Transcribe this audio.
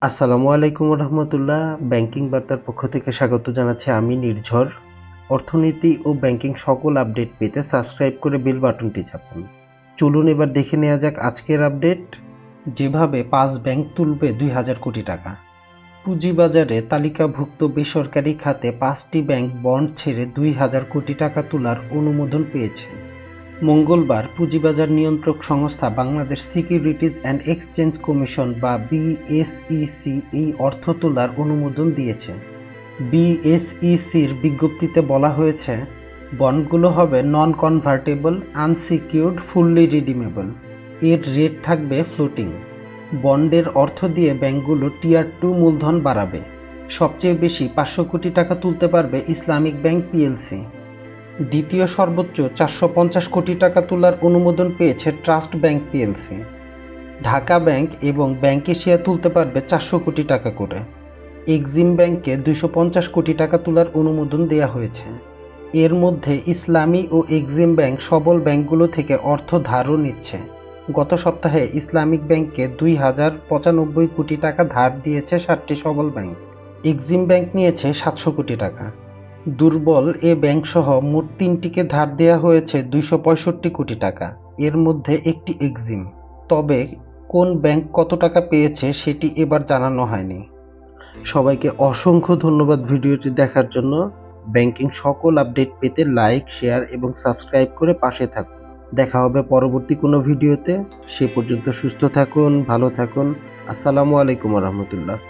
আসসালামু আলাইকুম রহমতুল্লাহ। ব্যাংকিং বার্তার পক্ষ থেকে স্বাগত জানাচ্ছি আমি নির্ঝর। অর্থনীতি ও ব্যাংকিং সকল আপডেট পেতে সাবস্ক্রাইব করে বেল বাটনটি চাপুন। চলুন এবার দেখে নেওয়া যাক আজকের আপডেট। যেভাবে 5 ব্যাংক তুলবে 2000 কোটি টাকা। পুঁজিবাজারে তালিকাভুক্ত বেসরকারি খাতে 5টি ব্যাংক বন্ড ছেড়ে 2000 কোটি টাকা তোলার অনুমোদন পেয়েছে। মঙ্গলবার পুঁজিবাজার নিয়ন্ত্রক সংস্থা Bangladesh securities and exchange commission বা বিএসইসি এই অর্থ তোলার অনুমোদন দিয়েছে। বিএসইসির বিজ্ঞপ্তিতে বলা হয়েছে, বন্ডগুলো হবে নন কনভার্টেবল, আনসিকিউরড, ফুললি রিডিমেবল। এর রেট থাকবে ফ্লোটিং। বন্ডের অর্থ দিয়ে ব্যাংকগুলো টিয়ার 2 মূলধন বাড়াবে। সবচেয়ে বেশি 500 কোটি টাকা তুলতে পারবে ইসলামিক ব্যাংক পিএলসি। দ্বিতীয় সর্বোচ্চ 450 কোটি টাকা তোলার অনুমোদন পেয়েছে trust bank PLC. Dhaka bank এবং ব্যাংক এশিয়া তুলতে পারবে 400 কোটি টাকা করে। এক্সিম ব্যাংকে 250 কোটি টাকা তোলার অনুমোদন দেওয়া হয়েছে। এর মধ্যে ইসলামী ও এক্সিম ব্যাংক সবল ব্যাংকগুলো থেকে অর্থ ধারও নিচ্ছে। গত সপ্তাহে ইসলামিক ব্যাংককে 2095 কোটি টাকা ধার দিয়েছে 7টি সবল ব্যাংক। এক্সিম ব্যাংক নিয়েছে 700 কোটি টাকা। দুর্বল এ ব্যাংকসহ মোট 3টিকে ধার দেওয়া হয়েছে 265 কোটি টাকা। এর মধ্যে একটি এক্সিম। তবে কোন ব্যাংক কত টাকা পেয়েছে সেটি এবার জানানো হয়নি। সবাইকে অসংখ্য ধন্যবাদ ভিডিওটি দেখার জন্য। ব্যাংকিং সকল আপডেট পেতে লাইক, শেয়ার এবং সাবস্ক্রাইব করে পাশে থাকুন। দেখা হবে পরবর্তী কোনো ভিডিওতে। সে পর্যন্ত সুস্থ থাকুন, ভালো থাকুন। আসসালামু আলাইকুম রহমতুল্লাহ।